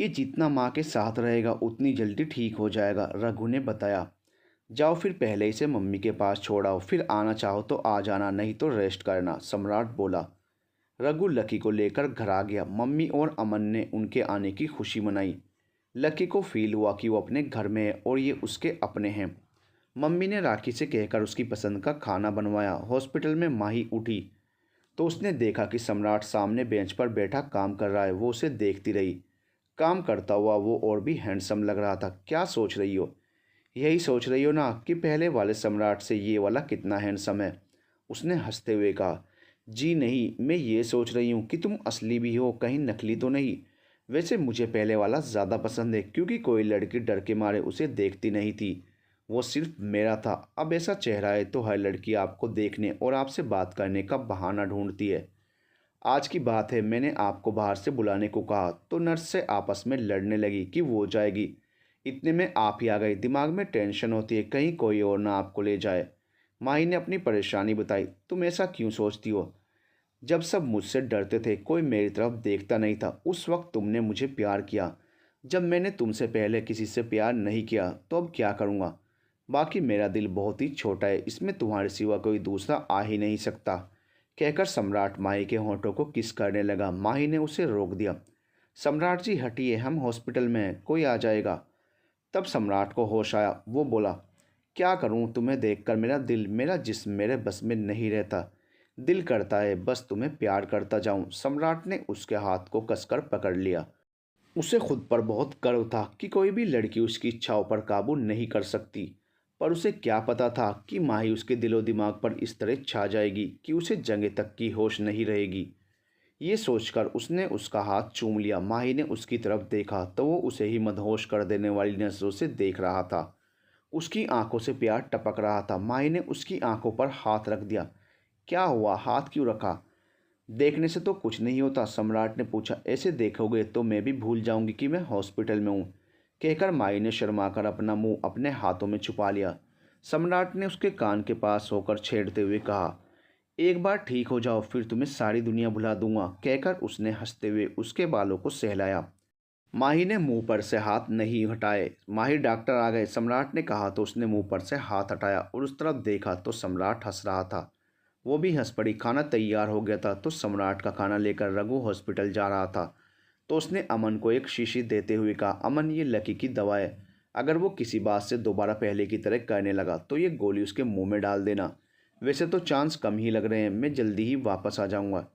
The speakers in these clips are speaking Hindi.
ये जितना माँ के साथ रहेगा उतनी जल्दी ठीक हो जाएगा, रघु ने बताया। जाओ फिर पहले इसे मम्मी के पास छोड़ आओ, फिर आना चाहो तो आ जाना, नहीं तो रेस्ट करना, सम्राट बोला। रघु लकी को लेकर घर आ गया। मम्मी और अमन ने उनके आने की खुशी मनाई। लकी को फील हुआ कि वो अपने घर में है और ये उसके अपने हैं। मम्मी ने राखी से कहकर उसकी पसंद का खाना बनवाया। हॉस्पिटल में माही उठी तो उसने देखा कि सम्राट सामने बेंच पर बैठा काम कर रहा है। वो उसे देखती रही। काम करता हुआ वो और भी हैंडसम लग रहा था। क्या सोच रही हो? यही सोच रही हो ना कि पहले वाले सम्राट से ये वाला कितना हैंडसम है? उसने हंसते हुए कहा। जी नहीं, मैं ये सोच रही हूँ कि तुम असली भी हो, कहीं नकली तो नहीं। वैसे मुझे पहले वाला ज़्यादा पसंद है, क्योंकि कोई लड़की डर के मारे उसे देखती नहीं थी। वो सिर्फ मेरा था। अब ऐसा चेहरा है तो हर लड़की आपको देखने और आपसे बात करने का बहाना ढूंढती है। आज की बात है, मैंने आपको बाहर से बुलाने को कहा तो नर्स से आपस में लड़ने लगी कि वो जाएगी। इतने में आप ही आ गए। दिमाग में टेंशन होती है कहीं कोई और ना आपको ले जाए। माही ने अपनी परेशानी बताई। तुम ऐसा क्यों सोचती हो? जब सब मुझसे डरते थे, कोई मेरी तरफ देखता नहीं था, उस वक्त तुमने मुझे प्यार किया। जब मैंने तुमसे पहले किसी से प्यार नहीं किया तो अब क्या करूँगा? बाकी मेरा दिल बहुत ही छोटा है, इसमें तुम्हारे सिवा कोई दूसरा आ ही नहीं सकता, कहकर सम्राट माही के होंठों को किस करने लगा। माही ने उसे रोक दिया। सम्राट जी हटिए, हम हॉस्पिटल में हैं, कोई आ जाएगा। तब सम्राट को होश आया। वो बोला, क्या करूं, तुम्हें देखकर मेरा दिल, मेरा जिस्म मेरे बस में नहीं रहता। दिल करता है बस तुम्हें प्यार करता जाऊं। सम्राट ने उसके हाथ को कसकर पकड़ लिया। उसे खुद पर बहुत गर्व था कि कोई भी लड़की उसकी इच्छाओं पर काबू नहीं कर सकती। पर उसे क्या पता था कि माही उसके दिलो दिमाग पर इस तरह छा जाएगी कि उसे जंगे तक की होश नहीं रहेगी। ये सोचकर उसने उसका हाथ चूम लिया। माही ने उसकी तरफ देखा तो वो उसे ही मदहोश कर देने वाली नजरों से देख रहा था। उसकी आंखों से प्यार टपक रहा था। माही ने उसकी आंखों पर हाथ रख दिया। क्या हुआ, हाथ क्यों रखा? देखने से तो कुछ नहीं होता, सम्राट ने पूछा। ऐसे देखोगे तो मैं भी भूल जाऊंगी कि मैं हॉस्पिटल में हूँ, कहकर माई ने शर्माकर अपना मुंह अपने हाथों में छुपा लिया। सम्राट ने उसके कान के पास होकर छेड़ते हुए कहा, एक बार ठीक हो जाओ फिर तुम्हें सारी दुनिया भुला दूंगा, कहकर उसने हंसते हुए उसके बालों को सहलाया। माही ने मुंह पर से हाथ नहीं हटाए। माही डॉक्टर आ गए, सम्राट ने कहा तो उसने मुंह पर से हाथ हटाया और उस तरफ देखा तो सम्राट हंस रहा था। वो भी हंस पड़ी। खाना तैयार हो गया था तो सम्राट का खाना लेकर रघु हॉस्पिटल जा रहा था तो उसने अमन को एक शीशी देते हुए कहा, अमन ये लकी की दवा है। अगर वो किसी बात से दोबारा पहले की तरह करने लगा तो ये गोली उसके मुंह में डाल देना। वैसे तो चांस कम ही लग रहे हैं, मैं जल्दी ही वापस आ जाऊंगा।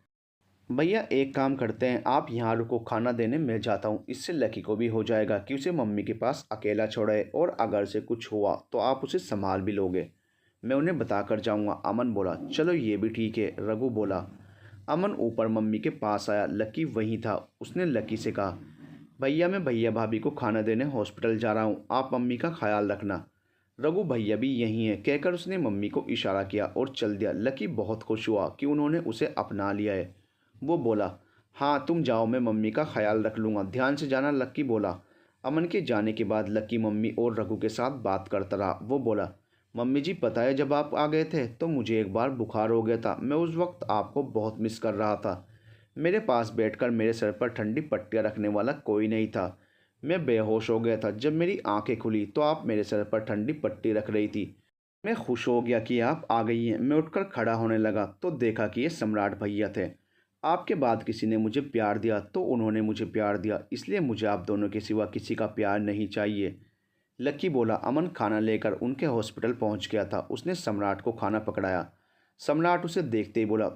भैया एक काम करते हैं, आप यहाँ रुको, खाना देने मैं जाता हूँ। इससे लकी को भी हो जाएगा कि उसे मम्मी के पास अकेला छोड़े, और अगर से कुछ हुआ तो आप उसे संभाल भी लोगे। मैं उन्हें बताकर जाऊँगा, अमन बोला। चलो ये भी ठीक है, रघु बोला। अमन ऊपर मम्मी के पास आया। लकी वहीं था। उसने लकी से कहा, भैया मैं भैया भाभी को खाना देने हॉस्पिटल जा रहा हूँ, आप मम्मी का ख्याल रखना। रघु भैया भी यहीं है, कहकर उसने मम्मी को इशारा किया और चल दिया। लकी बहुत खुश हुआ कि उन्होंने उसे अपना लिया है। वो बोला, हाँ तुम जाओ, मैं मम्मी का ख्याल रख लूँगा, ध्यान से जाना, लक्की बोला। अमन के जाने के बाद लक्की मम्मी और रघु के साथ बात करता रहा। वो बोला, मम्मी जी पता है जब आप आ गए थे तो मुझे एक बार बुखार हो गया था। मैं उस वक्त आपको बहुत मिस कर रहा था। मेरे पास बैठकर मेरे सर पर ठंडी पट्टियाँ रखने वाला कोई नहीं था। मैं बेहोश हो गया था। जब मेरी आंखें खुली तो आप मेरे सर पर ठंडी पट्टी रख रही थी। मैं खुश हो गया कि आप आ गई हैं। मैं उठकर खड़ा होने लगा तो देखा कि ये सम्राट भैया थे। आपके बाद किसी ने मुझे प्यार दिया तो उन्होंने मुझे प्यार दिया, इसलिए मुझे आप दोनों के सिवा किसी का प्यार नहीं चाहिए। लक्की बोला। अमन खाना लेकर उनके हॉस्पिटल पहुंच गया था। उसने सम्राट को खाना पकड़ाया। सम्राट उसे देखते ही बोला,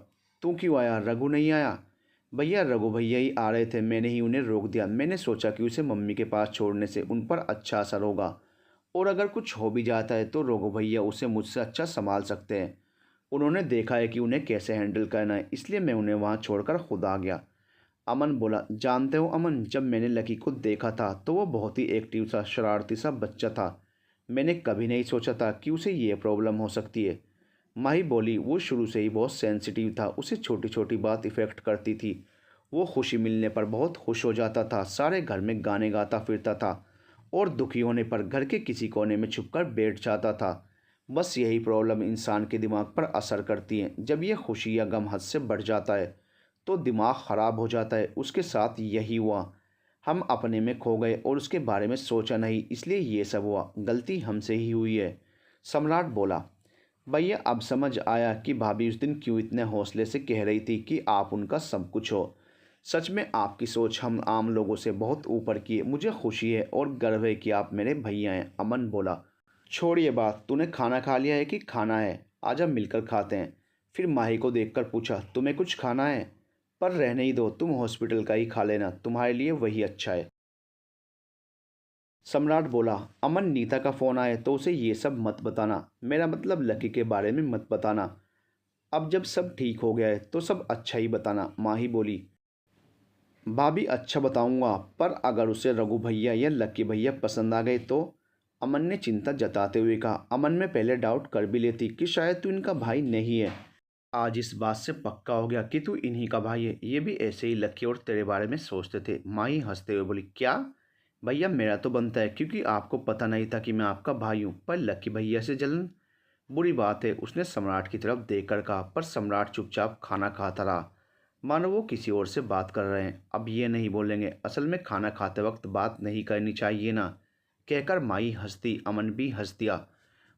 तू क्यों आया, रघु नहीं आया? भैया रघु भैया ही आ रहे थे, मैंने ही उन्हें रोक दिया। मैंने सोचा कि उसे मम्मी के पास छोड़ने से उन पर अच्छा असर होगा, और अगर कुछ हो भी जाता है तो रघु भैया उसे मुझसे अच्छा संभाल सकते हैं। उन्होंने देखा है कि उन्हें कैसे हैंडल करना है, इसलिए मैं उन्हें वहाँ छोड़कर खुद आ गया। अमन बोला, जानते हो अमन, जब मैंने लकी को देखा था तो वो बहुत ही एक्टिव सा, शरारती सा बच्चा था। मैंने कभी नहीं सोचा था कि उसे ये प्रॉब्लम हो सकती है। माही बोली, वो शुरू से ही बहुत सेंसिटिव था, उसे छोटी छोटी बात इफ़ेक्ट करती थी। वो खुशी मिलने पर बहुत खुश हो जाता था, सारे घर में गाने गाता फिरता था, और दुखी होने पर घर के किसी कोने में छुपकर बैठ जाता था। बस यही प्रॉब्लम इंसान के दिमाग पर असर करती है। जब ये खुशी या गम हद से बढ़ जाता है तो दिमाग ख़राब हो जाता है। उसके साथ यही हुआ। हम अपने में खो गए और उसके बारे में सोचा नहीं, इसलिए ये सब हुआ। गलती हमसे ही हुई है। सम्राट बोला। भैया अब समझ आया कि भाभी उस दिन क्यों इतने हौसले से कह रही थी कि आप उनका सब कुछ हो। सच में आपकी सोच हम आम लोगों से बहुत ऊपर की है। मुझे खुशी है और गर्व है कि आप मेरे भैया हैं। अमन बोला। छोड़ ये बात, तूने खाना खा लिया है कि खाना है? आजा मिलकर खाते हैं। फिर माही को देखकर पूछा, तुम्हें कुछ खाना है? पर रहने ही दो, तुम हॉस्पिटल का ही खा लेना, तुम्हारे लिए वही अच्छा है। सम्राट बोला। अमन, नीता का फ़ोन आए तो उसे ये सब मत बताना, मेरा मतलब लकी के बारे में मत बताना। अब जब सब ठीक हो गया है तो सब अच्छा ही बताना, माही बोली। भाभी अच्छा बताऊंगा, पर अगर उसे रघु भैया या लक्की भैया पसंद आ गए तो? अमन ने चिंता जताते हुए कहा। अमन में पहले डाउट कर भी लेती कि शायद तू इनका भाई नहीं है। आज इस बात से पक्का हो गया कि तू इन्हीं का भाई है। ये भी ऐसे ही लक्की और तेरे बारे में सोचते थे। माही हंसते हुए बोली। क्या? भैया मेरा तो बनता है, क्योंकि आपको पता नहीं था कि मैं आपका भाई हूँ, पर लक्की भैया से जलन? बुरी बात है, उसने सम्राट की तरफ देखकर कहा। पर सम्राट चुपचाप खाना खाता रहा, मानो वो किसी और से बात कर रहे हैं। अब ये नहीं बोलेंगे, असल में खाना खाते वक्त बात नहीं करनी चाहिए ना, कहकर माई हंसती। अमन भी हंस दिया।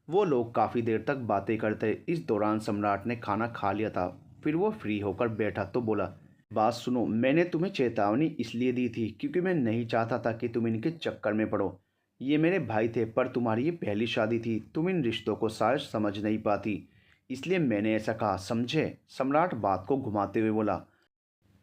वो लोग काफ़ी देर तक बातें करते। इस दौरान सम्राट ने खाना खा लिया था। फिर वो फ्री होकर बैठा तो बोला, बात सुनो, मैंने तुम्हें चेतावनी इसलिए दी थी क्योंकि मैं नहीं चाहता था कि तुम इनके चक्कर में पड़ो। ये मेरे भाई थे, पर तुम्हारी ये पहली शादी थी, तुम इन रिश्तों को शायद समझ नहीं पाती, इसलिए मैंने ऐसा कहा, समझे? सम्राट बात को घुमाते हुए बोला।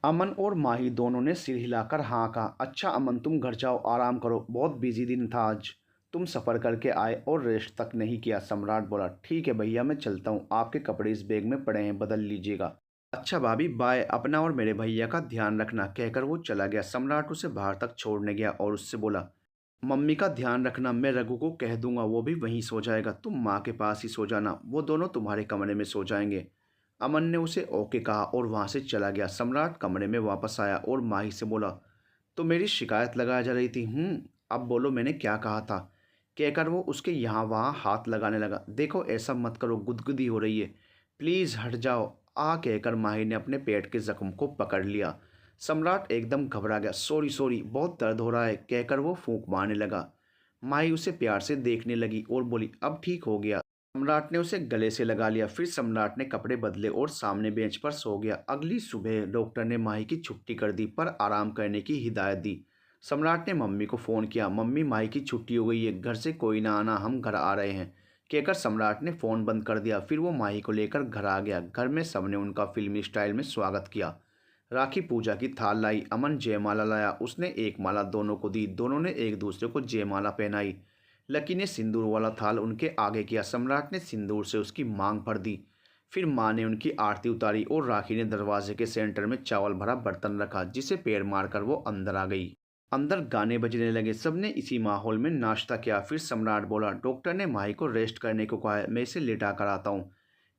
अमन और माही दोनों ने सिर हिलाकर हाँ कहा। अच्छा अमन, तुम घर जाओ, आराम करो, बहुत बिजी दिन था आज, तुम सफ़र करके आए और रेस्ट तक नहीं किया। सम्राट बोला। ठीक है भैया, मैं चलता हूँ, आपके कपड़े इस बैग में पड़े हैं, बदल लीजिएगा। अच्छा भाभी, बाय, अपना और मेरे भैया का ध्यान रखना, कहकर वो चला गया। सम्राट उसे बाहर तक छोड़ने गया और उससे बोला, मम्मी का ध्यान रखना, मैं रघु को कह दूंगा, वो भी वहीं सो जाएगा, तुम माँ के पास ही सो जाना, वो दोनों तुम्हारे कमरे में सो जाएंगे। अमन ने उसे ओके कहा और वहाँ से चला गया। सम्राट कमरे में वापस आया और माही से बोला, तो मेरी शिकायत लगाई जा रही थी? अब बोलो मैंने क्या कहा था, कहकर वो उसके यहाँ वहाँ हाथ लगाने लगा। देखो ऐसा मत करो, गुदगुदी हो रही है, प्लीज़ हट जाओ, कहकर माही ने अपने पेट के जख्म को पकड़ लिया। सम्राट एकदम घबरा गया। सॉरी सॉरी, बहुत दर्द हो रहा है, कहकर वो फूंक मारने लगा। माही उसे प्यार से देखने लगी और बोली, अब ठीक हो गया? सम्राट ने उसे गले से लगा लिया। फिर सम्राट ने कपड़े बदले और सामने बेंच पर सो गया। अगली सुबह डॉक्टर ने माही की छुट्टी कर दी, पर आराम करने की हिदायत दी। सम्राट ने मम्मी को फ़ोन किया। मम्मी, माही की छुट्टी हो गई है, घर से कोई ना आना, हम घर आ रहे हैं, कहकर सम्राट ने फ़ोन बंद कर दिया। फिर वो माही को लेकर घर आ गया। घर में सबने उनका फिल्मी स्टाइल में स्वागत किया। राखी पूजा की थाल लाई। अमन जयमाला लाया, उसने एक माला दोनों को दी। दोनों ने एक दूसरे को जयमाला पहनाई। लकी ने सिंदूर वाला थाल उनके आगे किया। सम्राट ने सिंदूर से उसकी मांग भर दी। फिर माँ ने उनकी आरती उतारी और राखी ने दरवाजे के सेंटर में चावल भरा बर्तन रखा, जिसे पैर मारकर वो अंदर आ गई। अंदर गाने बजने लगे। सबने इसी माहौल में नाश्ता किया। फिर सम्राट बोला, डॉक्टर ने माही को रेस्ट करने को कहा है, मैं इसे लेटा कर आता हूँ,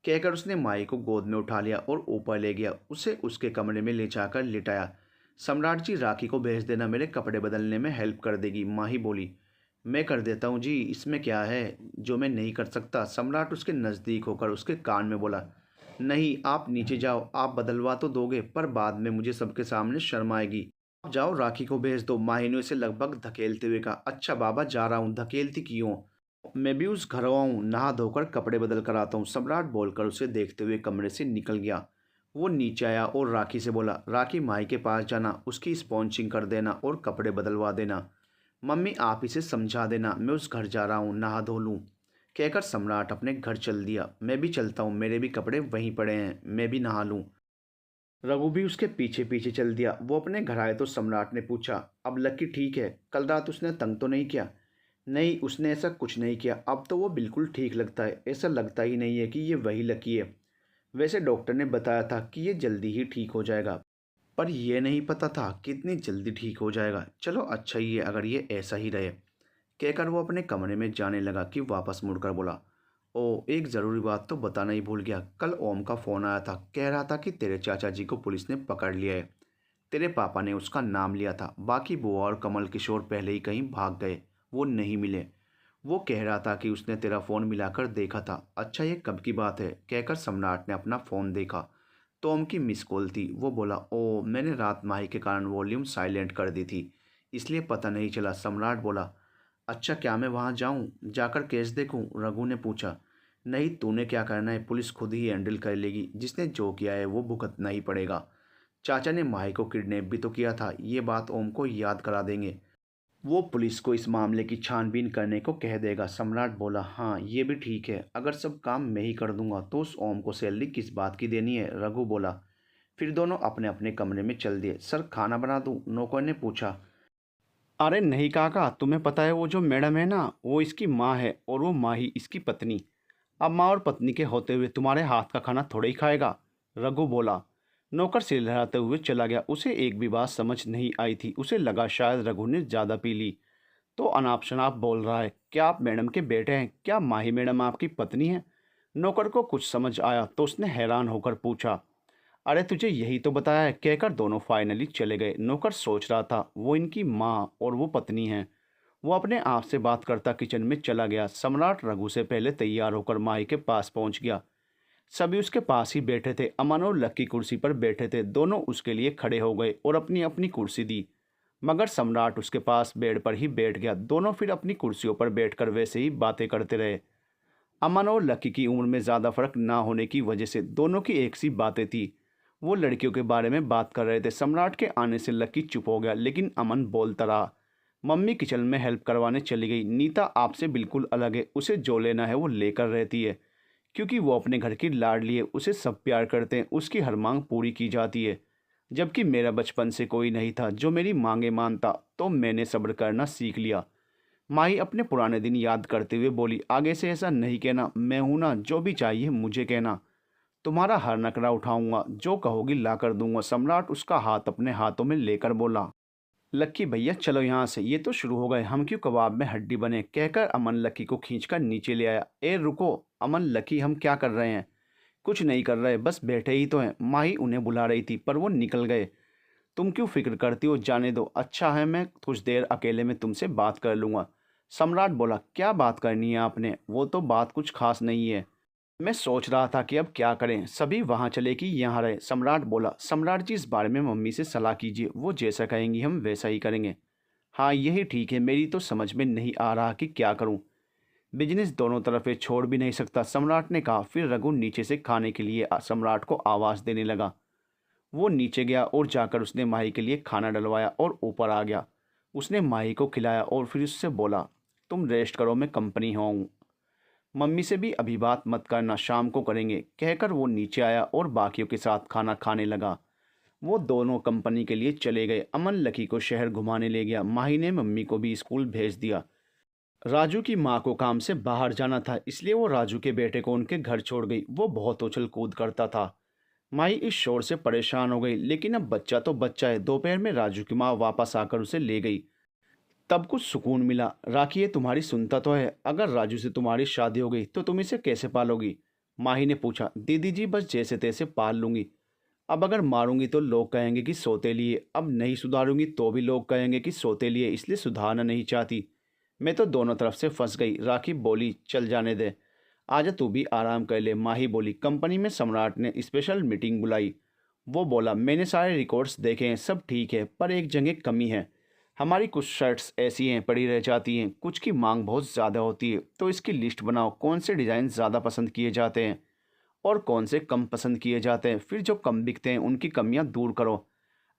कहकर उसने माही को गोद में उठा लिया और ऊपर ले गया। उसे उसके कमरे में ले जाकर लिटाया। सम्राट जी, राखी को भेज देना, मेरे कपड़े बदलने में हेल्प कर देगी, माही बोली। मैं कर देता हूँ जी, इसमें क्या है जो मैं नहीं कर सकता? सम्राट उसके नज़दीक होकर उसके कान में बोला। नहीं, आप नीचे जाओ, आप बदलवा तो दोगे, पर बाद में मुझे सबके सामने शर्म आएगी। आप जाओ, राखी को भेज दो, माही ने उसे लगभग धकेलते हुए कहा। अच्छा बाबा, जा रहा हूँ, धकेलती क्यों? मैं भी उस घर आऊँ, नहा धोकर कपड़े बदल कर आता हूँ, सम्राट बोलकर उसे देखते हुए कमरे से निकल गया। वो नीचे आया और राखी से बोला, राखी, माही के पास जाना, उसकी स्पॉन्चिंग कर देना और कपड़े बदलवा देना। मम्मी, आप इसे समझा देना, मैं उस घर जा रहा हूँ, नहा धो लूँ, कहकर सम्राट अपने घर चल दिया। मैं भी चलता हूँ, मेरे भी कपड़े वहीं पड़े हैं, मैं भी नहा लूँ। रघु भी उसके पीछे पीछे चल दिया। वो अपने घर आए तो सम्राट ने पूछा, अब लक्की ठीक है? कल रात उसने तंग तो नहीं किया? नहीं, उसने ऐसा कुछ नहीं किया, अब तो वो बिल्कुल ठीक लगता है, ऐसा लगता ही नहीं है कि ये वही लकी है। वैसे डॉक्टर ने बताया था कि ये जल्दी ही ठीक हो जाएगा, पर यह नहीं पता था कि इतनी जल्दी ठीक हो जाएगा। चलो अच्छा ही है अगर ये ऐसा ही रहे, कहकर वो अपने कमरे में जाने लगा कि वापस मुड़कर बोला, ओ, एक ज़रूरी बात तो बताना ही भूल गया। कल ओम का फ़ोन आया था, कह रहा था कि तेरे चाचा जी को पुलिस ने पकड़ लिया है। तेरे पापा ने उसका नाम लिया था, बाकी बुआ और कमल किशोर पहले ही कहीं भाग गए, वो नहीं मिले। वो कह रहा था कि उसने तेरा फ़ोन मिलाकर देखा था। अच्छा, ये कब की बात है, कहकर सम्राट ने अपना फ़ोन देखा। टॉम की मिस कॉल थी। वो बोला, ओ, मैंने रात माही के कारण वॉल्यूम साइलेंट कर दी थी, इसलिए पता नहीं चला। सम्राट बोला, अच्छा क्या मैं वहाँ जाऊँ, जाकर केस देखूँ? रघु ने पूछा। नहीं, तूने क्या करना है पुलिस खुद ही हैंडल कर लेगी, जिसने जो किया है वो भुगतना ही पड़ेगा। चाचा ने माही को किडनैप भी तो किया था, ये बात ओम को याद करा देंगे, वो पुलिस को इस मामले की छानबीन करने को कह देगा। सम्राट बोला, हाँ ये भी ठीक है, अगर सब काम मैं ही कर दूंगा तो उस ओम को सैलरी किस बात की देनी है? रघु बोला। फिर दोनों अपने अपने कमरे में चल दिए। सर खाना बना दूं? नौकर ने पूछा। अरे नहीं काका, तुम्हें पता है वो जो मैडम है ना, वो इसकी माँ है और वो माँ ही इसकी पत्नी। अब माँ और पत्नी के होते हुए तुम्हारे हाथ का खाना थोड़ा ही खाएगा? रघु बोला। नौकर सिर लहराते हुए चला गया। उसे एक भी बात समझ नहीं आई थी। उसे लगा शायद रघु ने ज़्यादा पी ली तो अनाप शनाप बोल रहा है। क्या आप मैडम के बेटे हैं? क्या माही मैडम आपकी पत्नी है? नौकर को कुछ समझ आया तो उसने हैरान होकर पूछा, अरे तुझे यही तो बताया है, कहकर दोनों फाइनली चले गए। नौकर सोच रहा था वो इनकी माँ और वो पत्नी है। वो अपने आप से बात करता किचन में चला गया। सम्राट रघु से पहले तैयार होकर माही के पास पहुंच गया। सभी उसके पास ही बैठे थे। अमन और लक्की कुर्सी पर बैठे थे। दोनों उसके लिए खड़े हो गए और अपनी अपनी कुर्सी दी, मगर सम्राट उसके पास बेड पर ही बैठ गया। दोनों फिर अपनी कुर्सियों पर बैठकर वैसे ही बातें करते रहे। अमन और लकी की उम्र में ज़्यादा फर्क ना होने की वजह से दोनों की एक सी बातें थी। वो लड़कियों के बारे में बात कर रहे थे। सम्राट के आने से लकी चुप हो गया, लेकिन अमन बोलता रहा। मम्मी किचन में हेल्प करवाने चली गई। नीता आपसे बिल्कुल अलग है, उसे जो लेना है वो लेकर रहती है, क्योंकि वो अपने घर की लाडली है। उसे सब प्यार करते हैं, उसकी हर मांग पूरी की जाती है। जबकि मेरा बचपन से कोई नहीं था जो मेरी मांगे मानता, तो मैंने सब्र करना सीख लिया। माही अपने पुराने दिन याद करते हुए बोली, आगे से ऐसा नहीं कहना, मैं हूं ना, जो भी चाहिए मुझे कहना, तुम्हारा हर नखरा उठाऊंगा, जो कहोगी ला कर दूंगा। सम्राट उसका हाथ अपने हाथों में लेकर बोला, लक्की भैया चलो यहाँ से, ये तो शुरू हो गए, हम क्यों कबाब में हड्डी बने? कहकर अमन लक्की को खींचकर नीचे ले आया। ए रुको अमन, लक्की हम क्या कर रहे हैं? कुछ नहीं कर रहे, बस बैठे ही तो हैं। माही उन्हें बुला रही थी पर वो निकल गए। तुम क्यों फिक्र करती हो, जाने दो। अच्छा है, मैं कुछ देर अकेले में तुमसे बात कर लूँगा। सम्राट बोला, क्या बात करनी है आपने? वो तो बात कुछ खास नहीं है। मैं सोच रहा था कि अब क्या करें, सभी वहाँ चले कि यहाँ रहे? सम्राट बोला, सम्राट जी इस बारे में मम्मी से सलाह कीजिए, वो जैसा कहेंगी हम वैसा ही करेंगे। हाँ यही ठीक है, मेरी तो समझ में नहीं आ रहा कि क्या करूँ। बिजनेस दोनों तरफे छोड़ भी नहीं सकता, सम्राट ने कहा। फिर रघु नीचे से खाने के लिए सम्राट को आवाज़ देने लगा। वो नीचे गया और जाकर उसने माही के लिए खाना डलवाया और ऊपर आ गया। उसने माही को खिलाया और फिर उससे बोला, तुम रेस्ट करो, मैं कंपनी हूँ, मम्मी से भी अभी बात मत करना, शाम को करेंगे। कहकर वो नीचे आया और बाकियों के साथ खाना खाने लगा। वो दोनों कंपनी के लिए चले गए। अमन लकी को शहर घुमाने ले गया। माही ने मम्मी को भी स्कूल भेज दिया। राजू की माँ को काम से बाहर जाना था, इसलिए वो राजू के बेटे को उनके घर छोड़ गई। वो बहुत उछल कूद करता था। माही इस शोर से परेशान हो गई, लेकिन अब बच्चा तो बच्चा है। दोपहर में राजू की माँ वापस आकर उसे ले गई। तब कुछ सुकून मिला। राखी ये तुम्हारी सुनता तो है, अगर राजू से तुम्हारी शादी हो गई तो तुम इसे कैसे पालोगी? माही ने पूछा। दीदी जी बस जैसे तैसे पाल लूंगी। अब अगर मारूंगी तो लोग कहेंगे कि सौतेली है, अब नहीं सुधारूंगी तो भी लोग कहेंगे कि सौतेली है, इसलिए सुधारना नहीं चाहती। मैं तो दोनों तरफ से फंस गई। राखी बोली, चल जाने दे, आजा तू भी आराम कर ले। माही बोली, कंपनी में सम्राट ने स्पेशल मीटिंग बुलाई। वो बोला, मैंने सारे रिकॉर्ड्स देखे हैं, सब ठीक है, पर एक जगह कमी है। हमारी कुछ शर्ट्स ऐसी हैं पड़ी रह जाती हैं, कुछ की मांग बहुत ज़्यादा होती है। तो इसकी लिस्ट बनाओ, कौन से डिज़ाइन ज़्यादा पसंद किए जाते हैं और कौन से कम पसंद किए जाते हैं। फिर जो कम बिकते हैं उनकी कमियां दूर करो,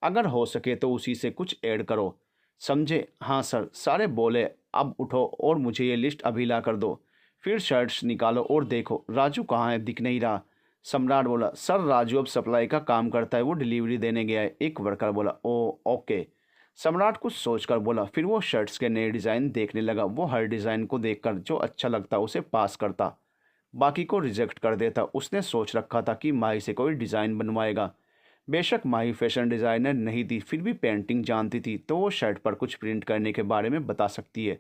अगर हो सके तो उसी से कुछ ऐड करो, समझे? हाँ सर, सारे बोले। अब उठो और मुझे ये लिस्ट अभी ला कर दो। फिर शर्ट्स निकालो और देखो राजू कहाँ है, दिख नहीं रहा। सम्राट बोला, सर राजू अब सप्लाई का काम करता है, वो डिलीवरी देने गया है। एक वर्कर बोला, ओ ओके। सम्राट कुछ सोचकर बोला। फिर वो शर्ट्स के नए डिज़ाइन देखने लगा। वो हर डिज़ाइन को देखकर जो अच्छा लगता उसे पास करता, बाकी को रिजेक्ट कर देता। उसने सोच रखा था कि माही से कोई डिज़ाइन बनवाएगा। बेशक माही फैशन डिज़ाइनर नहीं थी, फिर भी पेंटिंग जानती थी, तो वो शर्ट पर कुछ प्रिंट करने के बारे में बता सकती है।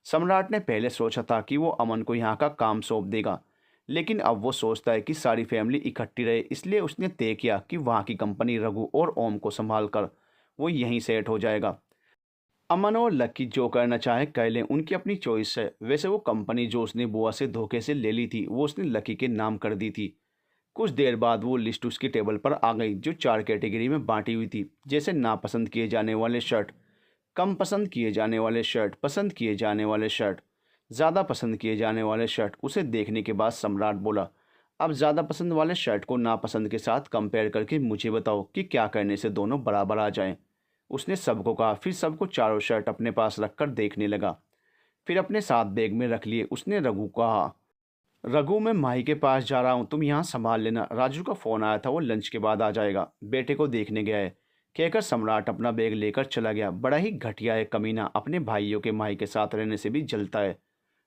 सम्राट ने पहले सोचा था कि वो अमन को यहाँ का काम सौंप देगा, लेकिन अब वो सोचता है कि सारी फैमिली इकट्ठी रहे, इसलिए उसने तय किया कि वहाँ की कंपनी रघु और ओम को संभाल कर वो यहीं सेट हो जाएगा। अमन और लक्की जो करना चाहे कर लें, उनकी अपनी चॉइस है। वैसे वो कंपनी जो उसने बुआ से धोखे से ले ली थी, वो उसने लक्की के नाम कर दी थी। कुछ देर बाद वो लिस्ट उसकी टेबल पर आ गई, जो 4 कैटेगरी में बांटी हुई थी, जैसे नापसंद किए जाने वाले शर्ट, कम पसंद किए जाने वाले शर्ट, पसंद किए जाने वाले शर्ट, ज़्यादा पसंद किए जाने वाले शर्ट। उसे देखने के बाद सम्राट बोला, अब ज़्यादा पसंद वाले शर्ट को नापसंद के साथ कंपेयर करके मुझे बताओ कि क्या करने से दोनों बराबर आ जाएं। उसने सबको कहा, फिर सबको चारों शर्ट अपने पास रखकर देखने लगा। फिर अपने साथ बैग में रख लिए। उसने रघु को कहा, रघु मैं माही के पास जा रहा हूँ, तुम यहाँ संभाल लेना। राजू का फ़ोन आया था, वो लंच के बाद आ जाएगा, बेटे को देखने गया है, कहकर सम्राट अपना बैग लेकर चला गया। बड़ा ही घटिया है कमीना, अपने भाइयों के माही के साथ रहने से भी जलता है।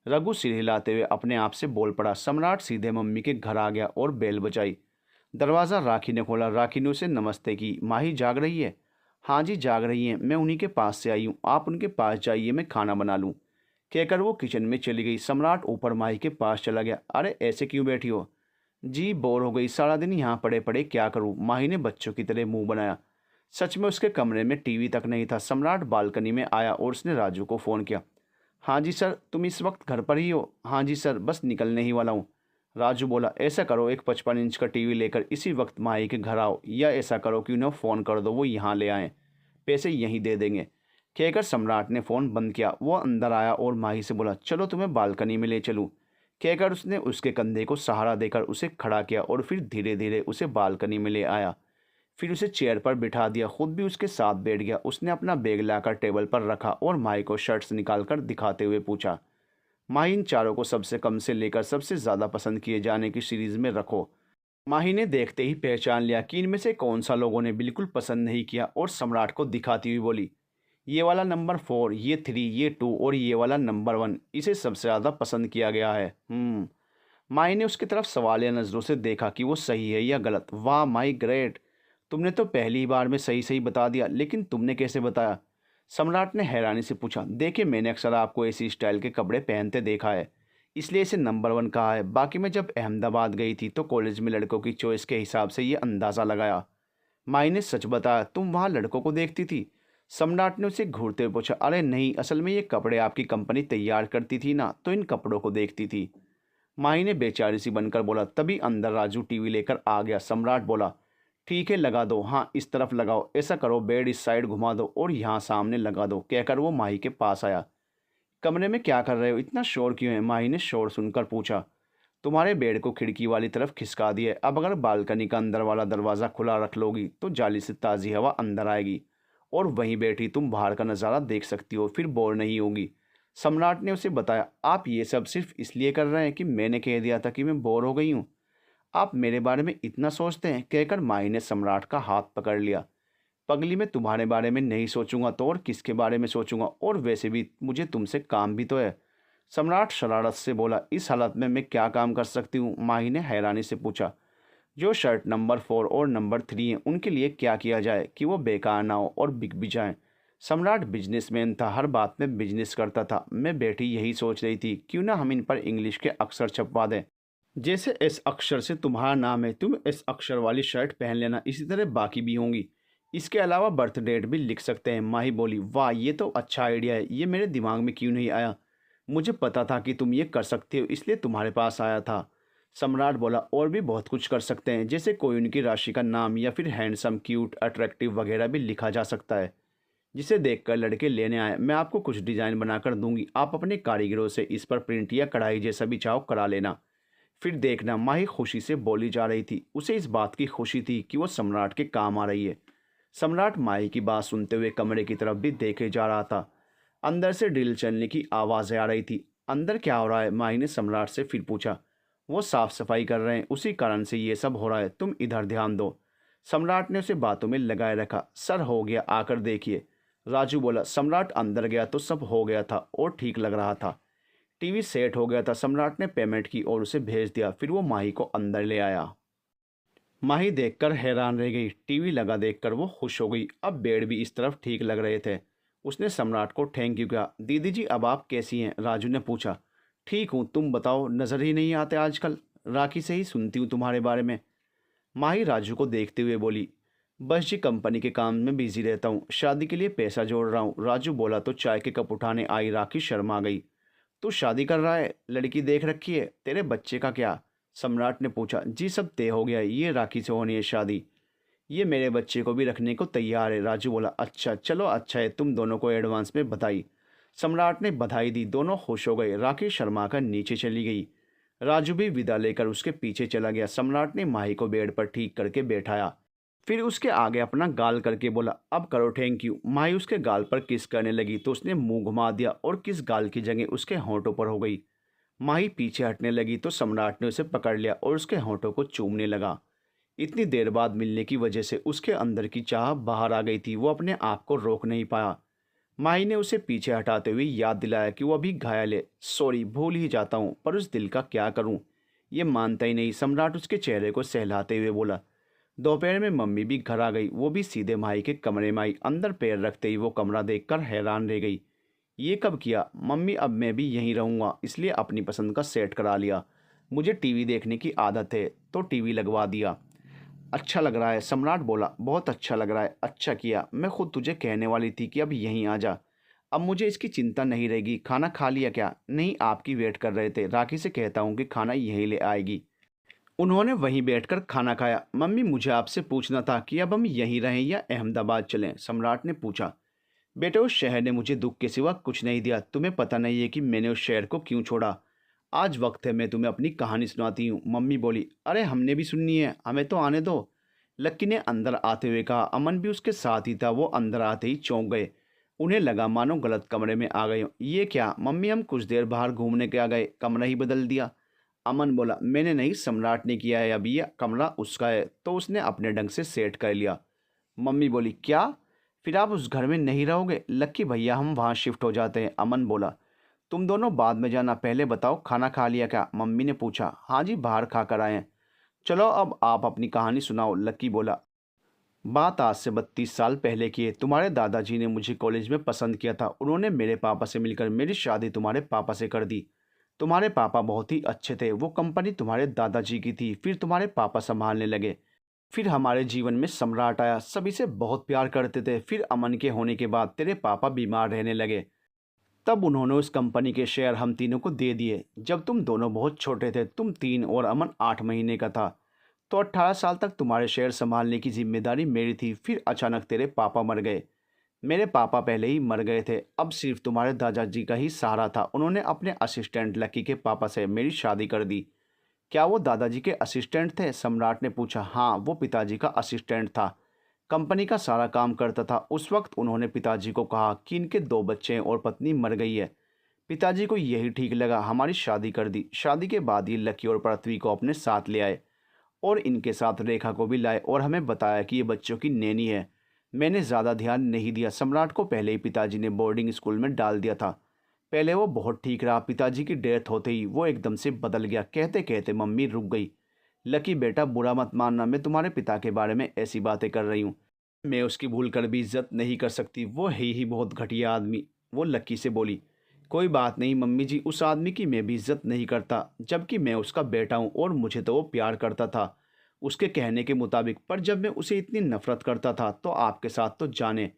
रघु सिर हिलाते हुए अपने आप से बोल पड़ा। सम्राट सीधे मम्मी के घर आ गया और बेल बजाई। दरवाज़ा राखी ने खोला। राखी ने उसे नमस्ते की। माही जाग रही है? हाँ जी जाग रही हैं, मैं उन्हीं के पास से आई हूँ, आप उनके पास जाइए, मैं खाना बना लूँ, कहकर वो किचन में चली गई। सम्राट ऊपर माही के पास चला गया। अरे ऐसे क्यों बैठी हो? जी बोर हो गई, सारा दिन यहाँ पड़े पड़े क्या करूँ, माही ने बच्चों की तरह मुंह बनाया। सच में उसके कमरे में टीवी तक नहीं था। सम्राट बालकनी में आया और उसने राजू को फ़ोन किया। हाँ जी सर, तुम इस वक्त घर पर ही हो? हाँ जी सर, बस निकलने ही वाला हूँ। राजू बोला, ऐसा करो, एक 55 इंच का टीवी लेकर इसी वक्त माही के घर आओ, या ऐसा करो कि उन्हें फ़ोन कर दो, वो यहाँ ले आएँ, पैसे यहीं दे देंगे, कहकर सम्राट ने फ़ोन बंद किया। वो अंदर आया और माही से बोला, चलो तुम्हें बालकनी में ले चलूँ, कहकर उसने उसके कंधे को सहारा देकर उसे खड़ा किया और फिर धीरे धीरे उसे बालकनी में ले आया। फिर उसे चेयर पर बिठा दिया, खुद भी उसके साथ बैठ गया। उसने अपना बैग लाकर टेबल पर रखा और माही को शर्ट्स निकालकर दिखाते हुए पूछा, माही इन चारों को सबसे कम से लेकर सबसे ज़्यादा पसंद किए जाने की सीरीज़ में रखो। माही ने देखते ही पहचान लिया कि इनमें से कौन सा लोगों ने बिल्कुल पसंद नहीं किया और सम्राट को दिखाती हुई बोली, ये वाला नंबर 4, ये 3, ये 2 और ये वाला नंबर 1, इसे सबसे ज़्यादा पसंद किया गया है। माही ने उसकी तरफ सवालिया नज़रों से देखा कि वो सही है या गलत। वाह माही ग्रेट, तुमने तो पहली बार में सही सही बता दिया, लेकिन तुमने कैसे बताया? सम्राट ने हैरानी से पूछा। देखिए मैंने अक्सर आपको ऐसी स्टाइल के कपड़े पहनते देखा है, इसलिए इसे नंबर 1 कहा है। बाकी मैं जब अहमदाबाद गई थी तो कॉलेज में लड़कों की चॉइस के हिसाब से ये अंदाज़ा लगाया। माई ने सच बताया, तुम वहाँ लड़कों को देखती थी? सम्राट ने उसे घूरते हुए पूछा। अरे नहीं, असल में ये कपड़े आपकी कंपनी तैयार करती थी ना, तो इन कपड़ों को देखती थी। माही ने बेचारी सी बनकर बोला। तभी अंदर राजू टीवी लेकर आ गया। सम्राट बोला, ठीक है लगा दो, हाँ इस तरफ लगाओ, ऐसा करो बेड इस साइड घुमा दो और यहाँ सामने लगा दो, कहकर वो माही के पास आया। कमरे में क्या कर रहे हो, इतना शोर क्यों है? माही ने शोर सुनकर पूछा। तुम्हारे बेड को खिड़की वाली तरफ खिसका दिया, अब अगर बालकनी का अंदर वाला दरवाज़ा खुला रख लोगी तो जाली से ताज़ी हवा अंदर आएगी और वहीं बैठी तुम बाहर का नज़ारा देख सकती हो, फिर बोर नहीं होगी। सम्राट ने उसे बताया, आप ये सब सिर्फ इसलिए कर रहे हैं कि मैंने कह दिया था कि मैं बोर हो गई हूँ? आप मेरे बारे में इतना सोचते हैं, कहकर माही ने सम्राट का हाथ पकड़ लिया। पगली, मैं तुम्हारे बारे में नहीं सोचूंगा तो और किसके बारे में सोचूंगा, और वैसे भी मुझे तुमसे काम भी तो है। सम्राट शरारत से बोला, इस हालत में मैं क्या काम कर सकती हूँ? माही ने हैरानी से पूछा। जो शर्ट नंबर 4 और नंबर 3 हैं उनके लिए क्या किया जाए कि वो बेकार ना हो और बिक भी जाएं? सम्राट बिजनेसमैन था, हर बात में बिजनेस करता था। मैं बैठी यही सोच रही थी, क्यों ना हम इन पर इंग्लिश के अक्षर छपवा दें। जैसे एस अक्षर से तुम्हारा नाम है, तुम एस अक्षर वाली शर्ट पहन लेना, इसी तरह बाकी भी होंगी। इसके अलावा बर्थ डेट भी लिख सकते हैं। माही बोली, वाह ये तो अच्छा आइडिया है, ये मेरे दिमाग में क्यों नहीं आया? मुझे पता था कि तुम ये कर सकते हो, इसलिए तुम्हारे पास आया था। सम्राट बोला, और भी बहुत कुछ कर सकते हैं, जैसे कोई उनकी राशि का नाम या फिर हैंडसम, क्यूट, अट्रैक्टिव वगैरह भी लिखा जा सकता है, जिसे देखकर लड़के लेने आए। मैं आपको कुछ डिज़ाइन बनाकर दूंगी, आप अपने कारीगरों से इस पर प्रिंट या कढ़ाई जैसा भी चाहो करा लेना, फिर देखना। माही खुशी से बोली जा रही थी। उसे इस बात की खुशी थी कि वो सम्राट के काम आ रही है। सम्राट माही की बात सुनते हुए कमरे की तरफ भी देखे जा रहा था। अंदर से ड्रिल चलने की आवाज़ें आ रही थी। अंदर क्या हो रहा है? माही ने सम्राट से फिर पूछा। वो साफ सफाई कर रहे हैं, उसी कारण से ये सब हो रहा है, तुम इधर ध्यान दो। सम्राट ने उसे बातों में लगाए रखा। सर हो गया, आकर देखिए, राजू बोला। सम्राट अंदर गया तो सब हो गया था और ठीक लग रहा था। टीवी सेट हो गया था। सम्राट ने पेमेंट की और उसे भेज दिया। फिर वो माही को अंदर ले आया। माही देखकर हैरान रह गई। टीवी लगा देखकर वो खुश हो गई। अब बेड भी इस तरफ ठीक लग रहे थे। उसने सम्राट को थैंक यू कहा। दीदी जी अब आप कैसी हैं? राजू ने पूछा। ठीक हूँ, तुम बताओ, नज़र ही नहीं आते आजकल, राखी से ही सुनती हूँ तुम्हारे बारे में। माही राजू को देखते हुए बोली, बस जी कंपनी के काम में बिजी रहता हूँ, शादी के लिए पैसा जोड़ रहा हूँ। राजू बोला तो चाय के कप उठाने आई राखी शर्मा गई। तू शादी कर रहा है? लड़की देख रखी है? तेरे बच्चे का क्या? सम्राट ने पूछा। जी सब तय हो गया है, ये राखी से होनी है शादी। ये मेरे बच्चे को भी रखने को तैयार है। राजू बोला, अच्छा चलो, अच्छा है, तुम दोनों को एडवांस में बधाई। सम्राट ने बधाई दी, दोनों खुश हो गए। राखी शर्मा कर नीचे चली गई। राजू भी विदा लेकर उसके पीछे चला गया। सम्राट ने माही को बेड पर ठीक करके बैठाया, फिर उसके आगे अपना गाल करके बोला, अब करो थैंक यू। माही उसके गाल पर किस करने लगी तो उसने मुंह घुमा दिया और किस गाल की जगह उसके होंठों पर हो गई। माही पीछे हटने लगी तो सम्राट ने उसे पकड़ लिया और उसके होंठों को चूमने लगा। इतनी देर बाद मिलने की वजह से उसके अंदर की चाह बाहर आ गई थी। वो अपने आप को रोक नहीं पाया। माही ने उसे पीछे हटाते हुए याद दिलाया कि वो अभी घायल है। सॉरी, भूल ही जाता हूँ, पर उस दिल का क्या करूँ। ये मानता ही नहीं। सम्राट उसके चेहरे को सहलाते हुए बोला। दोपहर में मम्मी भी घर आ गई। वो भी सीधे माही के कमरे में आई। अंदर पैर रखते ही वो कमरा देखकर हैरान रह गई। ये कब किया मम्मी? अब मैं भी यहीं रहूँगा, इसलिए अपनी पसंद का सेट करा लिया। मुझे टीवी देखने की आदत है तो टीवी लगवा दिया। अच्छा लग रहा है, सम्राट बोला। बहुत अच्छा लग रहा है, अच्छा किया। मैं खुद तुझे कहने वाली थी कि अब यहीं आ जा। अब मुझे इसकी चिंता नहीं रहेगी। खाना खा लिया क्या? नहीं, आपकी वेट कर रहे थे। राखी से कहता हूँ कि खाना यहीं ले आएगी। उन्होंने वहीं बैठकर खाना खाया। मम्मी, मुझे आपसे पूछना था कि अब हम यहीं रहें या अहमदाबाद चलें? सम्राट ने पूछा। बेटे, उस शहर ने मुझे दुख के सिवा कुछ नहीं दिया। तुम्हें पता नहीं है कि मैंने उस शहर को क्यों छोड़ा। आज वक्त है मैं तुम्हें अपनी कहानी सुनाती हूँ। मम्मी बोली, अरे हमने भी सुननी है, हमें तो आने दो। लक्की ने अंदर आते हुए कहा। अमन भी उसके साथ ही था। वो अंदर आते ही चौंक गए। उन्हें लगा मानो गलत कमरे में आ गए हों। ये क्या मम्मी, हम कुछ देर बाहर घूमने के आ गए, कमरा ही बदल दिया। अमन बोला, मैंने नहीं, सम्राट ने किया है। अभी यह कमरा उसका है तो उसने अपने ढंग से सेट कर लिया। मम्मी बोली, क्या? फिर आप उस घर में नहीं रहोगे? लक्की भैया, हम वहाँ शिफ्ट हो जाते हैं। अमन बोला। तुम दोनों बाद में जाना, पहले बताओ खाना खा लिया क्या? मम्मी ने पूछा। हाँ जी, बाहर खा कर आए हैं। चलो अब आप अपनी कहानी सुनाओ। लक्की बोला। बात आज से 32 साल पहले की है। तुम्हारे दादाजी ने मुझे कॉलेज में पसंद किया था। उन्होंने मेरे पापा से मिलकर मेरी शादी तुम्हारे पापा से कर दी। तुम्हारे पापा बहुत ही अच्छे थे। वो कंपनी तुम्हारे दादाजी की थी, फिर तुम्हारे पापा संभालने लगे। फिर हमारे जीवन में सम्राट आया। सभी से बहुत प्यार करते थे। फिर अमन के होने के बाद तेरे पापा बीमार रहने लगे। तब उन्होंने उस कंपनी के शेयर हम तीनों को दे दिए। जब तुम दोनों बहुत छोटे थे, तुम 3 और अमन 8 महीने का था, तो 18 साल तक तुम्हारे शेयर संभालने की जिम्मेदारी मेरी थी। फिर अचानक तेरे पापा मर गए। मेरे पापा पहले ही मर गए थे। अब सिर्फ तुम्हारे दादाजी का ही सहारा था। उन्होंने अपने असिस्टेंट लकी के पापा से मेरी शादी कर दी। क्या वो दादाजी के असिस्टेंट थे? सम्राट ने पूछा। हाँ, वो पिताजी का असिस्टेंट था। कंपनी का सारा काम करता था। उस वक्त उन्होंने पिताजी को कहा कि इनके 2 बच्चे हैं और पत्नी मर गई है। पिताजी को यही ठीक लगा, हमारी शादी कर दी। शादी के बाद ये लकी और पृथ्वी को अपने साथ ले आए और इनके साथ रेखा को भी लाए और हमें बताया कि ये बच्चों की नैनी है। मैंने ज़्यादा ध्यान नहीं दिया। सम्राट को पहले ही पिताजी ने बोर्डिंग स्कूल में डाल दिया था। पहले वो बहुत ठीक रहा। पिताजी की डेथ होते ही वो एकदम से बदल गया। कहते कहते मम्मी रुक गई। लकी बेटा, बुरा मत मानना, मैं तुम्हारे पिता के बारे में ऐसी बातें कर रही हूँ। मैं उसकी भूल कर भी इज्जत नहीं कर सकती। वो है ही बहुत घटिया आदमी। वो लकी से बोली। कोई बात नहीं मम्मी जी, उस आदमी की मैं भी इज्जत नहीं करता, जबकि मैं उसका बेटा हूँ और मुझे तो वो प्यार करता था उसके कहने के मुताबिक। पर जब मैं उसे इतनी नफरत करता था तो आपके साथ तो जाने,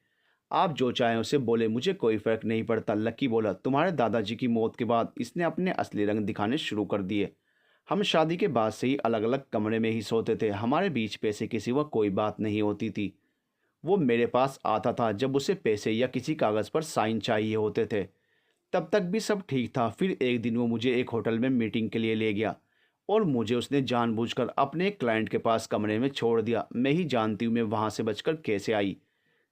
आप जो चाहें उसे बोले, मुझे कोई फ़र्क नहीं पड़ता। लकी बोला। तुम्हारे दादाजी की मौत के बाद इसने अपने असली रंग दिखाने शुरू कर दिए। हम शादी के बाद से ही अलग अलग कमरे में ही सोते थे। हमारे बीच पैसे के सिवा कोई बात नहीं होती थी। वो मेरे पास आता था जब उसे पैसे या किसी कागज़ पर साइन चाहिए होते थे। तब तक भी सब ठीक था। फिर एक दिन वो मुझे एक होटल में मीटिंग के लिए ले गया और मुझे उसने जानबूझकर अपने एक क्लाइंट के पास कमरे में छोड़ दिया। मैं ही जानती हूँ मैं वहाँ से बचकर कैसे आई।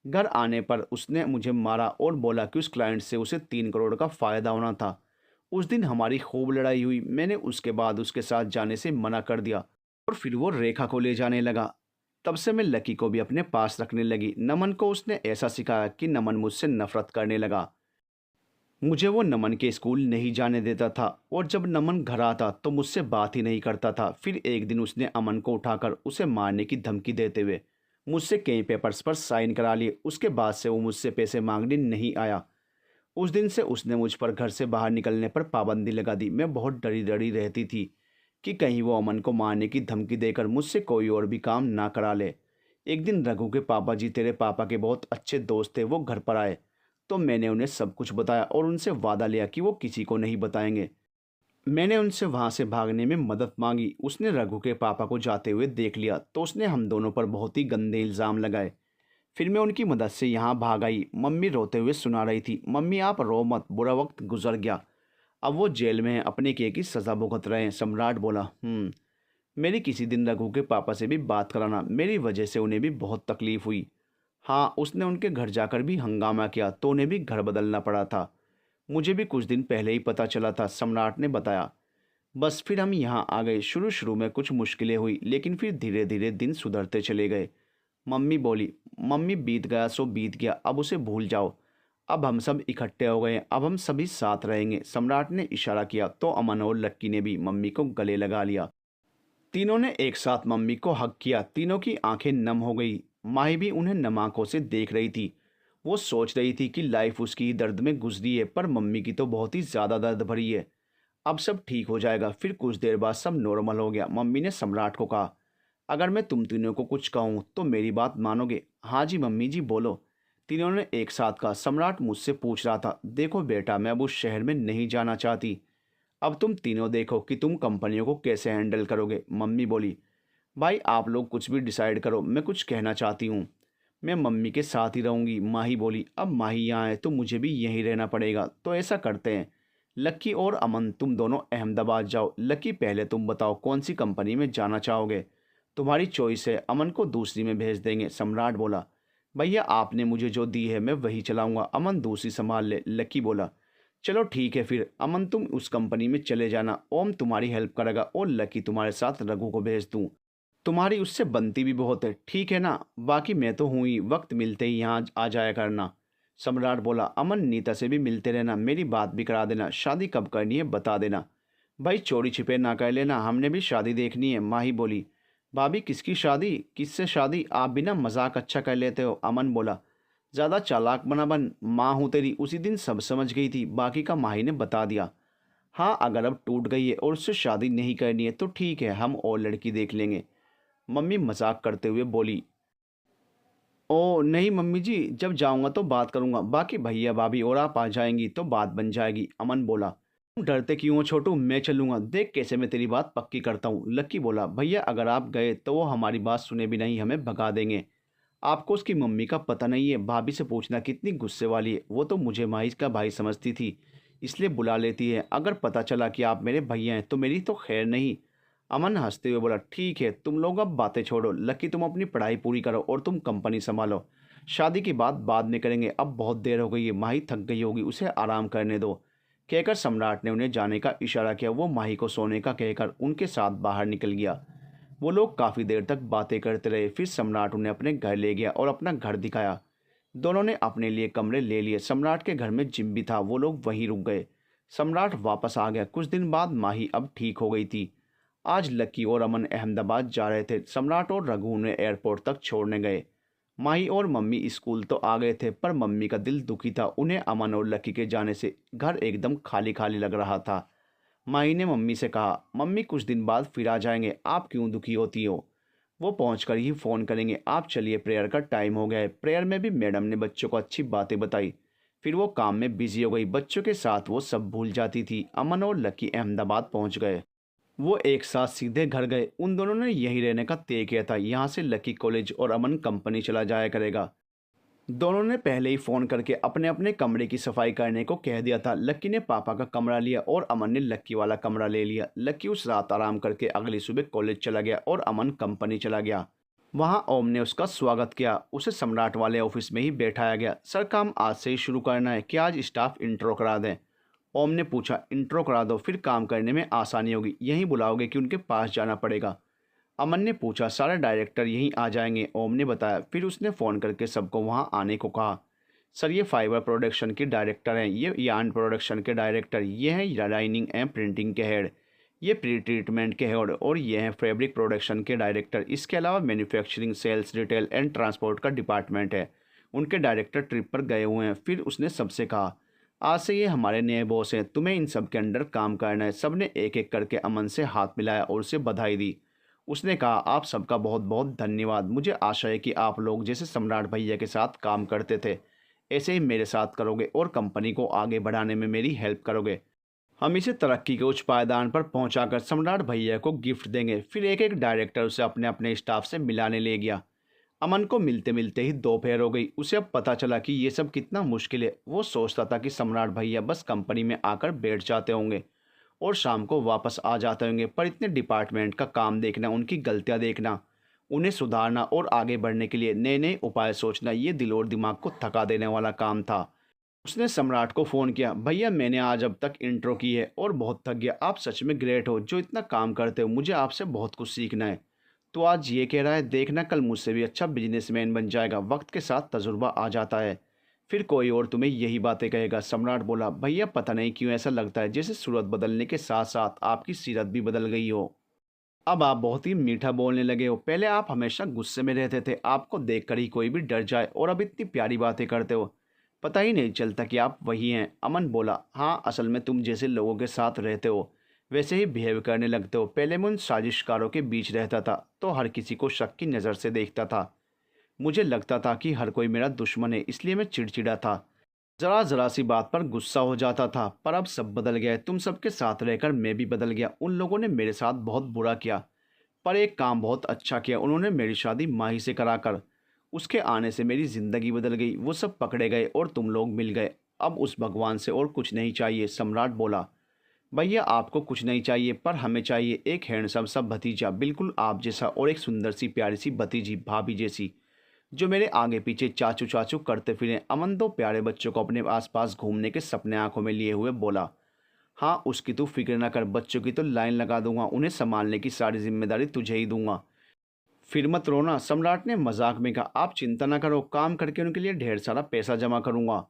घर आने पर उसने मुझे मारा और बोला कि उस क्लाइंट से उसे 3 करोड़ का फ़ायदा होना था। उस दिन हमारी खूब लड़ाई हुई। मैंने उसके बाद उसके साथ जाने से मना कर दिया और फिर वो रेखा को ले जाने लगा। तब से मैं लकी को भी अपने पास रखने लगी। नमन को उसने ऐसा सिखाया कि नमन मुझसे नफरत करने लगा। मुझे वो नमन के स्कूल नहीं जाने देता था और जब नमन घर आता तो मुझसे बात ही नहीं करता था। फिर एक दिन उसने अमन को उठाकर उसे मारने की धमकी देते हुए मुझसे कई पेपर्स पर साइन करा लिए। उसके बाद से वो मुझसे पैसे मांगने नहीं आया। उस दिन से उसने मुझ पर घर से बाहर निकलने पर पाबंदी लगा दी। मैं बहुत डरी डरी रहती थी कि कहीं वो अमन को मारने की धमकी देकर मुझसे कोई और भी काम ना करा ले। एक दिन रघु के पापा जी, तेरे पापा के बहुत अच्छे दोस्त थे, वो घर पर आए तो मैंने उन्हें सब कुछ बताया और उनसे वादा लिया कि वो किसी को नहीं बताएंगे। मैंने उनसे वहाँ से भागने में मदद मांगी। उसने रघु के पापा को जाते हुए देख लिया तो उसने हम दोनों पर बहुत ही गंदे इल्ज़ाम लगाए। फिर मैं उनकी मदद से यहाँ भाग आई। मम्मी रोते हुए सुना रही थी, मम्मी आप रो मत, बुरा वक्त गुजर गया, अब वो जेल में हैं, अपने किए की सज़ा भुगत रहे हैं। सम्राट बोला, मेरी किसी दिन रघु के पापा से भी बात कराना, मेरी वजह से उन्हें भी बहुत तकलीफ़ हुई। हाँ, उसने उनके घर जाकर भी हंगामा किया तो उन्हें भी घर बदलना पड़ा था। मुझे भी कुछ दिन पहले ही पता चला था, सम्राट ने बताया। बस फिर हम यहाँ आ गए। शुरू शुरू में कुछ मुश्किलें हुई लेकिन फिर धीरे धीरे दिन सुधरते चले गए। मम्मी बोली, मम्मी बीत गया सो बीत गया, अब उसे भूल जाओ। अब हम सब इकट्ठे हो गए, अब हम सभी साथ रहेंगे। सम्राट ने इशारा किया तो अमन और लक्की ने भी मम्मी को गले लगा लिया। तीनों ने एक साथ मम्मी को हक किया। तीनों की आंखें नम हो गई। माही भी उन्हें नम आंखों से देख रही थी। वो सोच रही थी कि लाइफ उसकी दर्द में गुजरी है पर मम्मी की तो बहुत ही ज़्यादा दर्द भरी है। अब सब ठीक हो जाएगा। फिर कुछ देर बाद सब नॉर्मल हो गया। मम्मी ने सम्राट को कहा, अगर मैं तुम तीनों को कुछ कहूँ तो मेरी बात मानोगे? हाँ जी मम्मी जी, बोलो। तीनों ने एक साथ कहा। सम्राट मुझसे पूछ रहा था, देखो बेटा, मैं अब उस शहर में नहीं जाना चाहती। अब तुम तीनों देखो कि तुम कंपनियों को कैसे हैंडल करोगे। मम्मी बोली, भाई आप लोग कुछ भी डिसाइड करो, मैं कुछ कहना चाहती हूँ। मैं मम्मी के साथ ही रहूँगी। माही बोली, अब माही यहाँ है तो मुझे भी यहीं रहना पड़ेगा, तो ऐसा करते हैं, लक्की और अमन तुम दोनों अहमदाबाद जाओ। लक्की पहले तुम बताओ कौन सी कंपनी में जाना चाहोगे? तुम्हारी चॉइस है, अमन को दूसरी में भेज देंगे। सम्राट बोला, भैया आपने मुझे जो दी है मैं वही चलाऊंगा, अमन दूसरी संभाल ले। लक्की बोला, चलो ठीक है फिर अमन तुम उस कंपनी में चले जाना, ओम तुम्हारी हेल्प करेगा और लकी तुम्हारे साथ रघु को भेज दूँ। तुम्हारी उससे बनती भी बहुत है, ठीक है ना? बाकी मैं तो हूँ ही, वक्त मिलते ही यहाँ आ जाया करना। सम्राट बोला, अमन नीता से भी मिलते रहना, मेरी बात भी करा देना, शादी कब करनी है बता देना। भाई चोरी छिपे ना कर लेना, हमने भी शादी देखनी है। माही बोली, भाभी किसकी शादी, किससे शादी? आप भी ना मजाक अच्छा कर लेते हो। अमन बोला, ज़्यादा चालाक बना बन, माँ हूँ तेरी। उसी दिन सब समझ गई थी, बाकी का माही ने बता दिया। हाँ, अगर अब टूट गई है और उससे शादी नहीं करनी है तो ठीक है, हम और लड़की देख लेंगे। मम्मी मजाक करते हुए बोली, ओ नहीं मम्मी जी, जब जाऊंगा तो बात करूंगा, बाकी भैया भाभी और आप आ जाएंगी तो बात बन जाएगी। अमन बोला, तुम डरते क्यों हो छोटू, मैं चलूंगा, देख कैसे मैं तेरी बात पक्की करता हूँ। लक्की बोला, भैया अगर आप गए तो वो हमारी बात सुने भी नहीं, हमें भगा देंगे। आपको उसकी मम्मी का पता नहीं है, भाभी से पूछना कितनी गुस्से वाली है। वो तो मुझे माहिज का भाई समझती थी, इसलिए बुला लेती है। अगर पता चला कि आप मेरे भैया हैं तो मेरी तो खैर नहीं। अमन हंसते हुए बोला, ठीक है तुम लोग अब बातें छोड़ो, लकी तुम अपनी पढ़ाई पूरी करो और तुम कंपनी संभालो, शादी की बात बाद में करेंगे, अब बहुत देर हो गई है, माही थक गई होगी, उसे आराम करने दो। कहकर सम्राट ने उन्हें जाने का इशारा किया। वो माही को सोने का कहकर उनके साथ बाहर निकल गया। वो लोग काफ़ी देर तक बातें करते रहे। फिर सम्राट उन्हें अपने घर ले गया और अपना घर दिखाया। दोनों ने अपने लिए कमरे ले लिए। सम्राट के घर में जिम भी था, वो लोग वहीं रुक गए। सम्राट वापस आ गया। कुछ दिन बाद माही अब ठीक हो गई थी। आज लक्की और अमन अहमदाबाद जा रहे थे। सम्राट और रघु उन्हें एयरपोर्ट तक छोड़ने गए। माही और मम्मी स्कूल तो आ गए थे पर मम्मी का दिल दुखी था। उन्हें अमन और लक्की के जाने से घर एकदम खाली खाली लग रहा था। माही ने मम्मी से कहा, मम्मी कुछ दिन बाद फिर आ जाएंगे, आप क्यों दुखी होती हो? वो पहुंचकर ही फ़ोन करेंगे, आप चलिए प्रेयर का टाइम हो गया है। प्रेयर में भी मैडम ने बच्चों को अच्छी बातें बताई। फिर वो काम में बिजी हो गई। बच्चों के साथ वो सब भूल जाती थी। अमन और लक्की अहमदाबाद पहुंच गए। वो एक साथ सीधे घर गए। उन दोनों ने यहीं रहने का तय किया था। यहाँ से लकी कॉलेज और अमन कंपनी चला जाया करेगा। दोनों ने पहले ही फ़ोन करके अपने अपने कमरे की सफाई करने को कह दिया था। लक्की ने पापा का कमरा लिया और अमन ने लक्की वाला कमरा ले लिया। लक्की उस रात आराम करके अगली सुबह कॉलेज चला गया और अमन कंपनी चला गया। वहाँ ओम ने उसका स्वागत किया। उसे सम्राट वाले ऑफिस में ही बैठाया गया। सर काम आज से ही शुरू करना है, क्या आज स्टाफ इंट्रो करा दें? ओम ने पूछा, इंट्रो करा दो, फिर काम करने में आसानी होगी। यहीं बुलाओगे कि उनके पास जाना पड़ेगा? अमन ने पूछा, सारे डायरेक्टर यहीं आ जाएंगे, ओम ने बताया। फिर उसने फ़ोन करके सबको वहां आने को कहा। सर ये फाइबर प्रोडक्शन के डायरेक्टर हैं, ये यार्न प्रोडक्शन के डायरेक्टर, ये हैं लाइनिंग एंड प्रिंटिंग के हेड, ये प्री ट्रीटमेंट के हेड और ये हैं फैब्रिक प्रोडक्शन के डायरेक्टर। इसके अलावा manufacturing, sales, retail and transport का डिपार्टमेंट है। उनके डायरेक्टर ट्रिप पर गए हुए हैं। फिर उसने सबसे कहा, आज से ये हमारे नए बॉस हैं, तुम्हें इन सब के अंडर काम करना है। सब ने एक एक करके अमन से हाथ मिलाया और उसे बधाई दी। उसने कहा, आप सबका बहुत बहुत धन्यवाद। मुझे आशा है कि आप लोग जैसे सम्राट भैया के साथ काम करते थे ऐसे ही मेरे साथ करोगे और कंपनी को आगे बढ़ाने में मेरी हेल्प करोगे। हम इसे तरक्की के उच्च पायदान पर पहुंचाकर सम्राट भैया को गिफ्ट देंगे। फिर एक एक डायरेक्टर उसे अपने अपने स्टाफ से मिलाने ले गया। अमन को मिलते मिलते ही दोपहर हो गई। उसे अब पता चला कि ये सब कितना मुश्किल है। वो सोचता था कि सम्राट भैया बस कंपनी में आकर बैठ जाते होंगे और शाम को वापस आ जाते होंगे, पर इतने डिपार्टमेंट का काम देखना, उनकी गलतियां देखना, उन्हें सुधारना और आगे बढ़ने के लिए नए नए उपाय सोचना, ये दिल और दिमाग को थका देने वाला काम था। उसने सम्राट को फ़ोन किया, भैया मैंने आज अब तक इंट्रो की है और बहुत थक गया। आप सच में ग्रेट हो जो इतना काम करते हो, मुझे आपसे बहुत कुछ सीखना है। तो आज ये कह रहा है, देखना कल मुझसे भी अच्छा बिजनेसमैन बन जाएगा। वक्त के साथ तजुर्बा आ जाता है, फिर कोई और तुम्हें यही बातें कहेगा। सम्राट बोला, भैया पता नहीं क्यों ऐसा लगता है जैसे सूरत बदलने के साथ साथ आपकी सीरत भी बदल गई हो। अब आप बहुत ही मीठा बोलने लगे हो। पहले आप हमेशा गुस्से में रहते थे, आपको देखकर ही कोई भी डर जाए, और अब इतनी प्यारी बातें करते हो, पता ही नहीं चलता कि आप वही हैं। अमन बोला, हाँ असल में तुम जैसे लोगों के साथ रहते हो वैसे ही बिहेव करने लगते हो। पहले मैं उन साजिशकारों के बीच रहता था तो हर किसी को शक की नज़र से देखता था। मुझे लगता था कि हर कोई मेरा दुश्मन है, इसलिए मैं चिड़चिड़ा था, ज़रा ज़रा सी बात पर गुस्सा हो जाता था। पर अब सब बदल गया है, तुम सबके साथ रहकर मैं भी बदल गया। उन लोगों ने मेरे साथ बहुत बुरा किया, पर एक काम बहुत अच्छा किया, उन्होंने मेरी शादी माही से कराकर। उसके आने से मेरी ज़िंदगी बदल गई। वो सब पकड़े गए और तुम लोग मिल गए। अब उस भगवान से और कुछ नहीं चाहिए। सम्राट बोला, भैया आपको कुछ नहीं चाहिए, पर हमें चाहिए एक हैंडसम सा भतीजा, बिल्कुल आप जैसा, और एक सुंदर सी प्यारी सी भतीजी, भाभी जैसी, जो मेरे आगे पीछे चाचू चाचू करते फिरें। अमन दो प्यारे बच्चों को अपने आसपास घूमने के सपने आंखों में लिए हुए बोला, हाँ उसकी तू फिक्र ना कर, बच्चों की तो लाइन लगा दूंगा, उन्हें संभालने की सारी जिम्मेदारी तुझे ही दूंगा। फिर मत रोना, सम्राट ने मजाक में कहा, आप चिंता ना करो, काम करके उनके लिए ढेर सारा पैसा जमा करूंगा,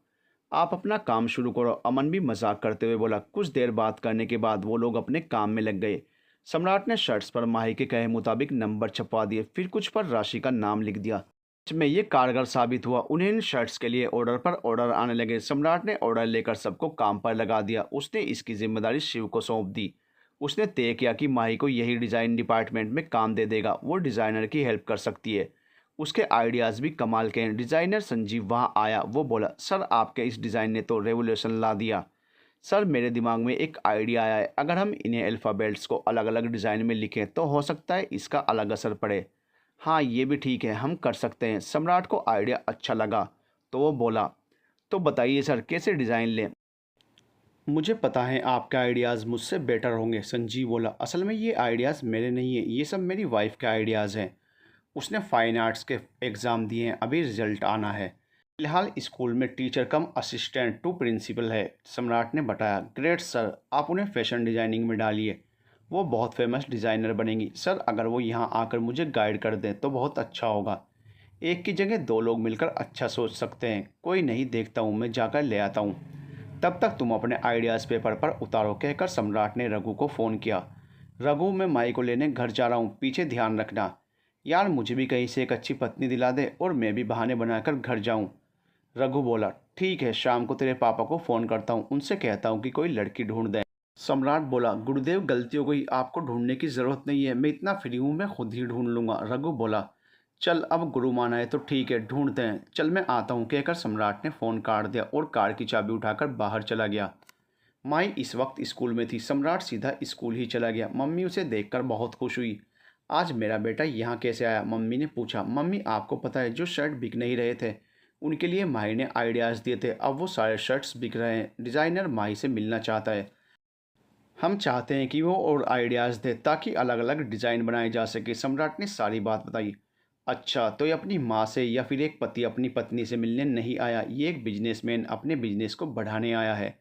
आप अपना काम शुरू करो। अमन भी मजाक करते हुए बोला। कुछ देर बात करने के बाद वो लोग अपने काम में लग गए। सम्राट ने शर्ट्स पर माही के कहे मुताबिक नंबर छपवा दिए, फिर कुछ पर राशि का नाम लिख दिया। सच में ये कारगर साबित हुआ। उन्हें इन शर्ट्स के लिए ऑर्डर पर ऑर्डर आने लगे। सम्राट ने ऑर्डर लेकर सबको काम पर लगा दिया। उसने इसकी जिम्मेदारी शिव को सौंप दी। उसने तय किया कि माही को यही डिज़ाइन डिपार्टमेंट में काम दे देगा, वो डिज़ाइनर की हेल्प कर सकती है। उसके आइडियाज़ भी कमाल के हैं। डिज़ाइनर संजीव वहाँ आया। वो बोला, सर आपके इस डिज़ाइन ने तो रेवोल्यूशन ला दिया। सर मेरे दिमाग में एक आइडिया आया है, अगर हम इन्हें अल्फ़ाबेट्स को अलग अलग डिज़ाइन में लिखें तो हो सकता है इसका अलग असर पड़े। हाँ ये भी ठीक है, हम कर सकते हैं। सम्राट को आइडिया अच्छा लगा तो वो बोला, तो बताइए सर कैसे डिज़ाइन लें। मुझे पता है आपके आइडियाज़ मुझसे बेटर होंगे। संजीव बोला, असल में ये आइडियाज़ मेरे नहीं हैं, ये सब मेरी वाइफ के आइडियाज़ हैं। उसने फ़ाइन आर्ट्स के एग्ज़ाम दिए हैं, अभी रिज़ल्ट आना है। फ़िलहाल स्कूल में teacher cum assistant to principal है। सम्राट ने बताया, ग्रेट सर, आप उन्हें फैशन डिज़ाइनिंग में डालिए, वो बहुत फेमस डिज़ाइनर बनेंगी। सर अगर वो यहाँ आकर मुझे गाइड कर दें तो बहुत अच्छा होगा। एक की जगह दो लोग मिलकर अच्छा सोच सकते हैं। कोई नहीं, देखता हूँ, मैं जाकर ले आता हूँ। तब तक तुम अपने आइडियाज़ पेपर पर उतारो, कहकर सम्राट ने रघु को फ़ोन किया। रघु, मैं माई को लेने घर जा रहा हूँ, पीछे ध्यान रखना। यार मुझे भी कहीं से एक अच्छी पत्नी दिला दे और मैं भी बहाने बनाकर घर जाऊँ। रघु बोला, ठीक है, शाम को तेरे पापा को फ़ोन करता हूँ, उनसे कहता हूँ कि कोई लड़की ढूंढ दें। सम्राट बोला, गुरुदेव गलती हो गई, आपको ढूंढने की ज़रूरत नहीं है, मैं इतना फ्री हूँ, मैं खुद ही ढूंढ लूँगा। रघु बोला, चल अब गुरु माना है तो ठीक है, ढूंढते हैं, चल मैं आता हूँ, कहकर सम्राट ने फ़ोन काट दिया और कार की चाबी उठाकर बाहर चला गया। माई इस वक्त स्कूल में थी। सम्राट सीधा स्कूल ही चला गया। मम्मी उसे देखकर बहुत खुश हुई। आज मेरा बेटा यहाँ कैसे आया? मम्मी ने पूछा। मम्मी आपको पता है जो शर्ट बिक नहीं रहे थे उनके लिए माही ने आइडियाज़ दिए थे, अब वो सारे शर्ट्स बिक रहे हैं। डिज़ाइनर माही से मिलना चाहता है, हम चाहते हैं कि वो और आइडियाज़ दे ताकि अलग अलग डिज़ाइन बनाए जा सके। सम्राट ने सारी बात बताई। अच्छा, तो ये अपनी माँ से या फिर एक पति अपनी पत्नी से मिलने नहीं आया, ये एक बिजनेसमैन अपने बिजनेस को बढ़ाने आया है।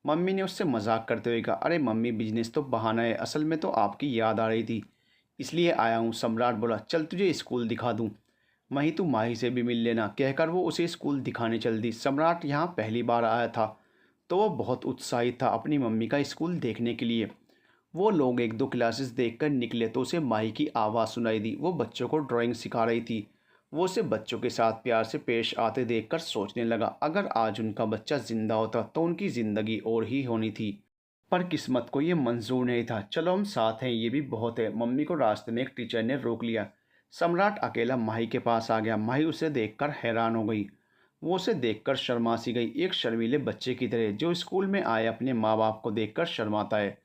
मम्मी ने उससे मजाक करते हुए कहा, अरे मम्मी बिजनेस तो बहाना है, असल में तो आपकी याद आ रही थी इसलिए आया हूँ। सम्राट बोला, चल तुझे स्कूल दिखा दूँ, वहीं तू माही से भी मिल लेना, कहकर वो उसे स्कूल दिखाने चल दी। सम्राट यहाँ पहली बार आया था तो वो बहुत उत्साहित था अपनी मम्मी का स्कूल देखने के लिए। वो लोग एक दो क्लासेस देखकर निकले तो उसे माही की आवाज़ सुनाई दी। वो बच्चों को ड्राइंग सिखा रही थी। वो उसे बच्चों के साथ प्यार से पेश आते देखकर सोचने लगा, अगर आज उनका बच्चा जिंदा होता तो उनकी ज़िंदगी और ही होनी थी, पर किस्मत को ये मंजूर नहीं था। चलो हम साथ हैं, ये भी बहुत है। मम्मी को रास्ते में एक टीचर ने रोक लिया। सम्राट अकेला माही के पास आ गया। माही उसे देखकर हैरान हो गई। वो उसे देखकर शर्मा सी गई, एक शर्मीले बच्चे की तरह जो स्कूल में आए अपने माँ बाप को देखकर शर्माता है।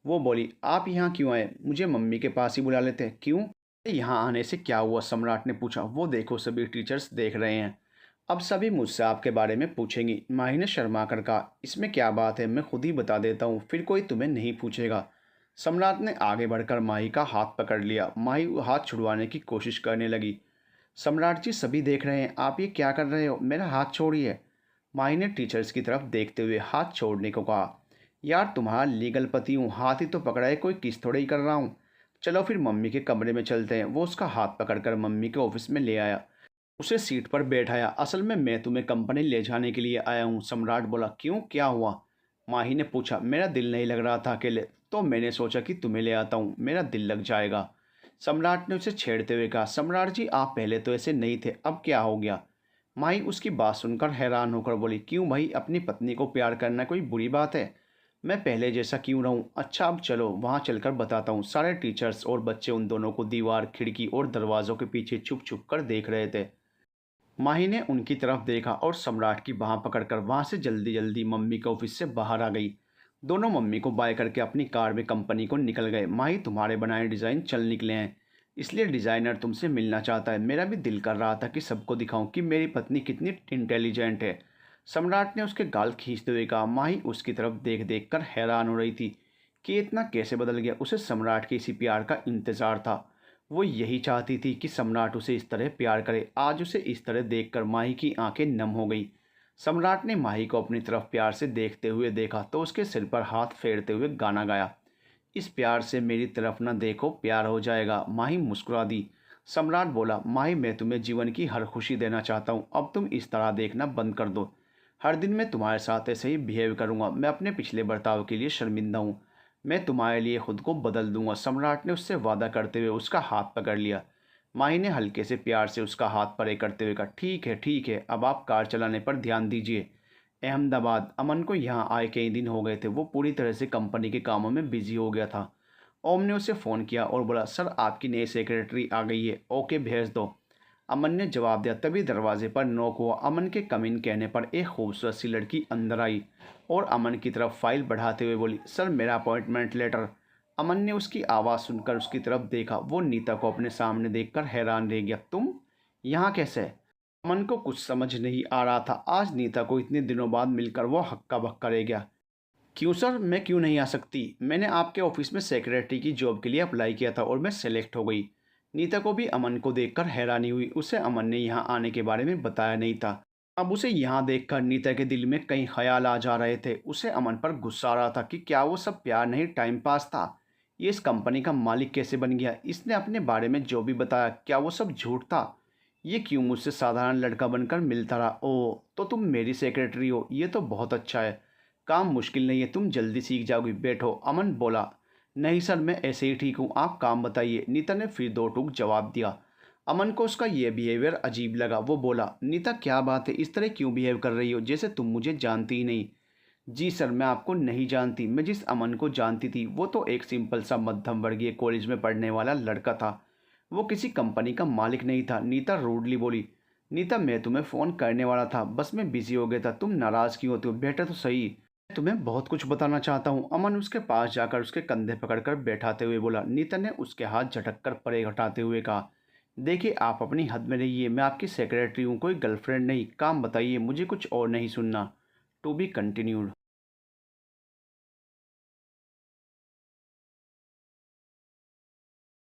वो बोली, आप यहाँ क्यों आए? मुझे मम्मी के पास ही बुला लेते। क्यों? यहाँ आने से क्या हुआ? सम्राट ने पूछा। वो देखो, सभी टीचर्स देख रहे हैं। अब सभी मुझसे आपके बारे में पूछेंगी। माही ने शर्मा कर कहा, इसमें क्या बात है, मैं खुद ही बता देता हूँ, फिर कोई तुम्हें नहीं पूछेगा। सम्राट ने आगे बढ़कर माही का हाथ पकड़ लिया। माही वो हाथ छुड़वाने की कोशिश करने लगी। सम्राट जी, सभी देख रहे हैं, आप ये क्या कर रहे हो? मेरा हाथ छोड़िए। माही ने टीचर्स की तरफ देखते हुए हाथ छोड़ने को कहा। यार, तुम्हारा लीगल पति हूँ, हाथ ही तो पकड़ा है, कोई किस थोड़े ही कर रहा हूँ। चलो फिर मम्मी के कमरे में चलते हैं। वो उसका हाथ पकड़कर मम्मी के ऑफिस में ले आया, उसे सीट पर बैठाया। असल में मैं तुम्हें कंपनी ले जाने के लिए आया हूँ। सम्राट बोला। क्यों, क्या हुआ? माही ने पूछा। मेरा दिल नहीं लग रहा था अकेले, तो मैंने सोचा कि तुम्हें ले आता हूँ, मेरा दिल लग जाएगा। सम्राट ने उसे छेड़ते हुए कहा। सम्राट जी, आप पहले तो ऐसे नहीं थे, अब क्या हो गया? माही उसकी बात सुनकर हैरान होकर बोली। क्यों भाई, अपनी पत्नी को प्यार करना कोई बुरी बात है? मैं पहले जैसा क्यों रहूं? अच्छा, अब चलो वहां चलकर बताता हूँ। सारे टीचर्स और बच्चे उन दोनों को दीवार, खिड़की और दरवाज़ों के पीछे छुप छुप कर देख रहे थे। माही ने उनकी तरफ देखा और सम्राट की बाह पकड़कर वहां से जल्दी जल्दी मम्मी के ऑफिस से बाहर आ गई। दोनों मम्मी को बाय करके अपनी कार में कंपनी को निकल गए। माही, तुम्हारे बनाए डिज़ाइन चल निकले हैं, इसलिए डिज़ाइनर तुमसे मिलना चाहता है। मेरा भी दिल कर रहा था कि सबको दिखाऊं कि मेरी पत्नी कितनी इंटेलिजेंट है। सम्राट ने उसके गाल खींचते हुए कहा। माही उसकी तरफ देख देख कर हैरान हो रही थी कि इतना कैसे बदल गया। उसे सम्राट के इसी प्यार का इंतज़ार था। वो यही चाहती थी कि सम्राट उसे इस तरह प्यार करे। आज उसे इस तरह देखकर माही की आंखें नम हो गई। सम्राट ने माही को अपनी तरफ प्यार से देखते हुए देखा तो उसके सिर पर हाथ फेरते हुए गाना गाया। इस प्यार से मेरी तरफ न देखो, प्यार हो जाएगा। माही मुस्कुरा दी। सम्राट बोला। माही, मैं तुम्हें जीवन की हर खुशी देना चाहता हूँ, अब तुम इस तरह देखना बंद कर दो। हर दिन मैं तुम्हारे साथ ऐसे ही बिहेव करूँगा। मैं अपने पिछले बर्ताव के लिए शर्मिंदा हूँ। मैं तुम्हारे लिए खुद को बदल दूंगा। सम्राट ने उससे वादा करते हुए उसका हाथ पकड़ लिया। माही ने हल्के से प्यार से उसका हाथ परे करते हुए कहा। ठीक है ठीक है, अब आप कार चलाने पर ध्यान दीजिए। अहमदाबाद, अमन को यहाँ आए कई दिन हो गए थे। वो पूरी तरह से कंपनी के कामों में बिजी हो गया था। ओम ने उसे फ़ोन किया और बोला, सर आपकी नई सेक्रेटरी आ गई है, ओके भेज दो। अमन ने जवाब दिया। तभी दरवाजे पर नॉक हुआ। अमन के कमिन कहने पर एक खूबसूरत सी लड़की अंदर आई और अमन की तरफ फाइल बढ़ाते हुए बोली, सर मेरा अपॉइंटमेंट लेटर। अमन ने उसकी आवाज़ सुनकर उसकी तरफ देखा। वो नीता को अपने सामने देखकर हैरान रह गया। तुम यहाँ कैसे? अमन को कुछ समझ नहीं आ रहा था। आज नीता को इतने दिनों बाद मिलकर वो हक्का बक्का रह गया। क्यों सर, मैं क्यों नहीं आ सकती? मैंने आपके ऑफिस में सेक्रेटरी की जॉब के लिए अप्लाई किया था और मैं सेलेक्ट हो गई। नीता को भी अमन को देखकर हैरानी हुई। उसे अमन ने यहाँ आने के बारे में बताया नहीं था। अब उसे यहाँ देखकर नीता के दिल में कई ख्याल आ जा रहे थे। उसे अमन पर गुस्सा आ रहा था कि क्या वो सब प्यार नहीं, टाइम पास था। ये इस कंपनी का मालिक कैसे बन गया? इसने अपने बारे में जो भी बताया, क्या वो सब झूठ था? ये क्यों मुझसे साधारण लड़का बनकर मिलता रहा? ओह, तो तुम मेरी सेक्रेटरी हो, ये तो बहुत अच्छा है। काम मुश्किल नहीं है, तुम जल्दी सीख जाओगी। बैठो। अमन बोला। नहीं सर, मैं ऐसे ही ठीक हूँ, आप काम बताइए। नीता ने फिर दो टूक जवाब दिया। अमन को उसका यह बिहेवियर अजीब लगा। वो बोला, नीता क्या बात है, इस तरह क्यों बिहेव कर रही हो, जैसे तुम मुझे जानती ही नहीं। जी सर, मैं आपको नहीं जानती। मैं जिस अमन को जानती थी वो तो एक सिंपल सा मध्यम वर्गीय कॉलेज में पढ़ने वाला लड़का था। वो किसी कंपनी का मालिक नहीं था। नीता रूडली बोली। नीता, मैं तुम्हें फ़ोन करने वाला था, बस मैं बिजी हो गया था। तुम नाराज़ क्यों होते हो? बेटा तो सही, मैं तुम्हें बहुत कुछ बताना चाहता हूँ। अमन उसके पास जाकर उसके कंधे पकड़कर बैठाते हुए बोला। नीता ने उसके हाथ झटक कर परे हटाते हुए कहा, देखिए आप अपनी हद में रहिए, मैं आपकी सेक्रेटरी हूँ, कोई गर्लफ्रेंड नहीं। काम बताइए, मुझे कुछ और नहीं सुनना। To be continued.